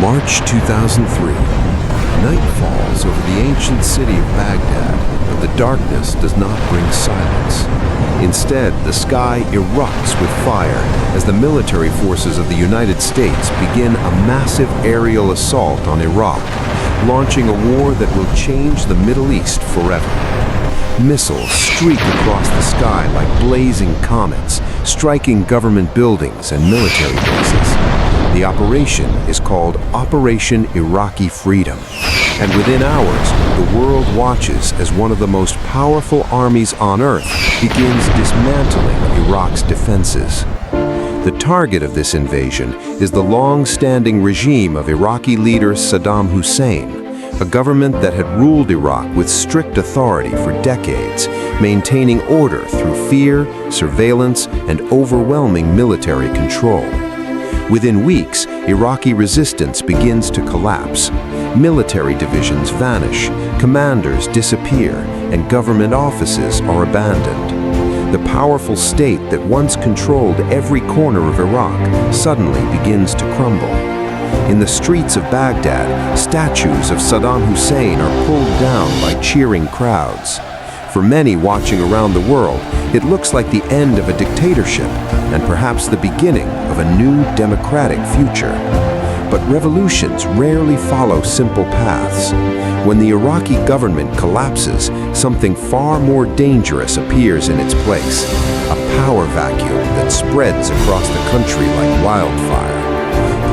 March 2003. Night falls over the ancient city of Baghdad, but the darkness does not bring silence. Instead, the sky erupts with fire as the military forces of the United States begin a massive aerial assault on Iraq, launching a war that will change the Middle East forever. Missiles streak across the sky like blazing comets, striking government buildings and military bases. The operation is called Operation Iraqi Freedom, and within hours, the world watches as one of the most powerful armies on earth begins dismantling Iraq's defenses. The target of this invasion is the long-standing regime of Iraqi leader Saddam Hussein, a government that had ruled Iraq with strict authority for decades, maintaining order through fear, surveillance, and overwhelming military control. Within weeks, Iraqi resistance begins to collapse. Military divisions vanish, commanders disappear, and government offices are abandoned. The powerful state that once controlled every corner of Iraq suddenly begins to crumble. In the streets of Baghdad, statues of Saddam Hussein are pulled down by cheering crowds. For many watching around the world, it looks like the end of a dictatorship and perhaps the beginning of a new democratic future. But revolutions rarely follow simple paths. When the Iraqi government collapses, something far more dangerous appears in its place, a power vacuum that spreads across the country like wildfire.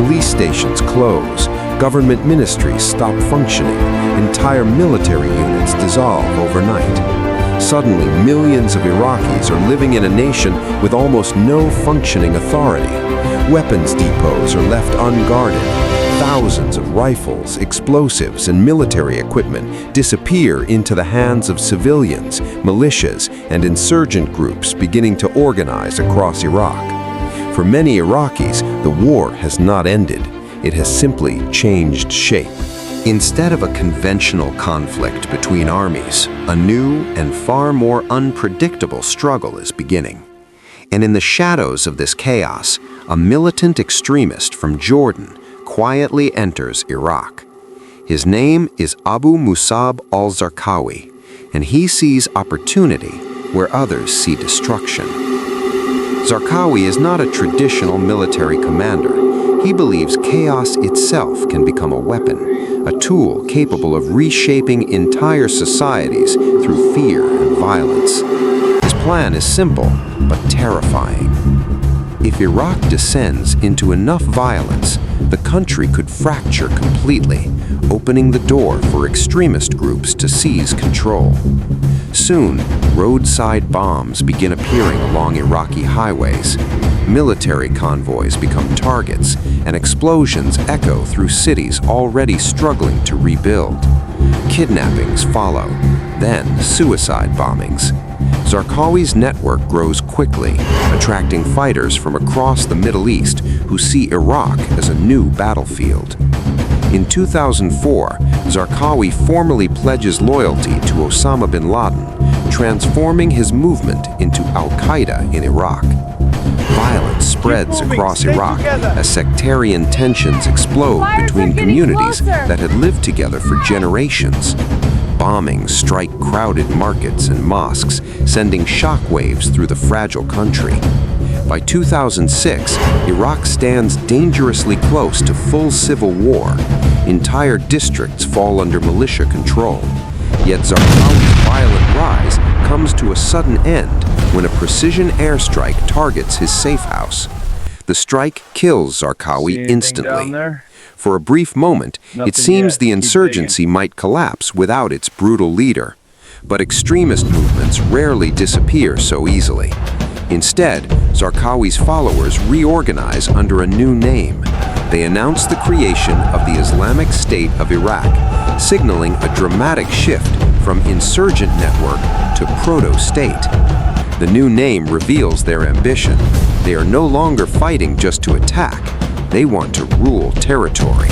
Police stations close, government ministries stop functioning, entire military units dissolve overnight. Suddenly, millions of Iraqis are living in a nation with almost no functioning authority. Weapons depots are left unguarded. Thousands of rifles, explosives, and military equipment disappear into the hands of civilians, militias, and insurgent groups beginning to organize across Iraq. For many Iraqis, the war has not ended. It has simply changed shape. Instead of a conventional conflict between armies, a new and far more unpredictable struggle is beginning. And in the shadows of this chaos, a militant extremist from Jordan quietly enters Iraq. His name is Abu Musab al-Zarqawi, and he sees opportunity where others see destruction. Zarqawi is not a traditional military commander. He believes chaos itself can become a weapon, a tool capable of reshaping entire societies through fear and violence. His plan is simple, but terrifying. If Iraq descends into enough violence, the country could fracture completely, opening the door for extremist groups to seize control. Soon, roadside bombs begin appearing along Iraqi highways. Military convoys become targets, and explosions echo through cities already struggling to rebuild. Kidnappings follow, then suicide bombings. Zarqawi's network grows quickly, attracting fighters from across the Middle East who see Iraq as a new battlefield. In 2004, Zarqawi formally pledges loyalty to Osama bin Laden, transforming his movement into Al-Qaeda in Iraq. Violence spreads across Iraq as sectarian tensions explode between communities that had lived together for generations. Bombings strike crowded markets and mosques, sending shockwaves through the fragile country. By 2006, Iraq stands dangerously close to full civil war. Entire districts fall under militia control. Yet Zarqawi's violent rise comes to a sudden end when a precision airstrike targets his safe house. The strike kills Zarqawi instantly. For a brief moment, it seems the insurgency might collapse without its brutal leader. But extremist movements rarely disappear so easily. Instead, Zarqawi's followers reorganize under a new name. They announce the creation of the Islamic State of Iraq, signaling a dramatic shift from insurgent network to proto-state. The new name reveals their ambition. They are no longer fighting just to attack. They want to rule territory.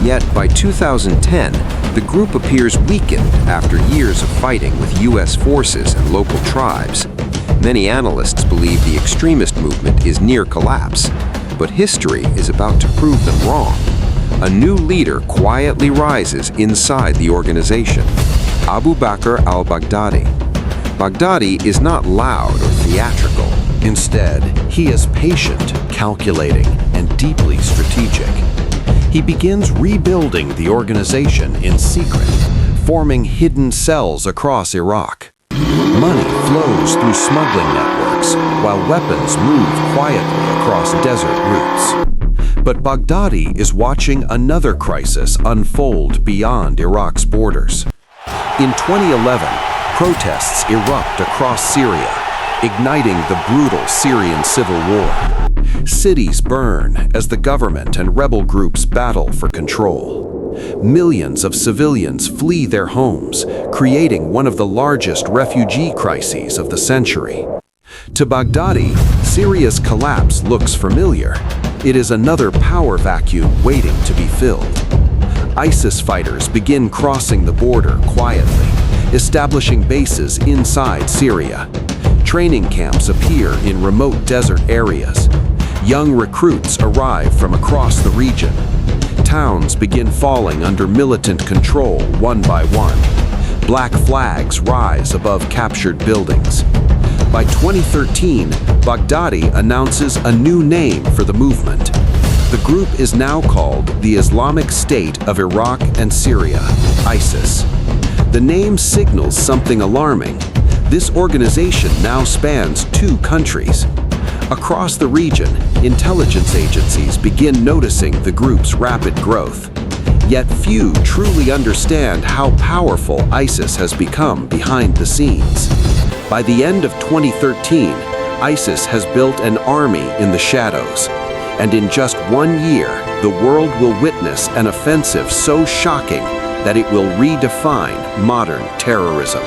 Yet by 2010, the group appears weakened after years of fighting with U.S. forces and local tribes. Many analysts believe the extremist movement is near collapse, but history is about to prove them wrong. a new leader quietly rises inside the organization, Abu Bakr al-Baghdadi. Baghdadi is not loud or theatrical. Instead, he is patient, calculating, and deeply strategic. He begins rebuilding the organization in secret, forming hidden cells across Iraq. Money flows through smuggling networks, while weapons move quietly across desert routes. But Baghdadi is watching another crisis unfold beyond Iraq's borders. In 2011, protests erupt across Syria, igniting the brutal Syrian civil war. Cities burn as the government and rebel groups battle for control. Millions of civilians flee their homes, creating one of the largest refugee crises of the century. To Baghdadi, Syria's collapse looks familiar. It is another power vacuum waiting to be filled. ISIS fighters begin crossing the border quietly, establishing bases inside Syria. Training camps appear in remote desert areas. Young recruits arrive from across the region. Towns begin falling under militant control one by one. Black flags rise above captured buildings. By 2013, Baghdadi announces a new name for the movement. The group is now called the Islamic State of Iraq and Syria, ISIS. The name signals something alarming. This organization now spans 2 countries. Across the region, intelligence agencies begin noticing the group's rapid growth. Yet few truly understand how powerful ISIS has become behind the scenes. By the end of 2013, ISIS has built an army in the shadows. And in just 1 year, the world will witness an offensive so shocking that it will redefine modern terrorism.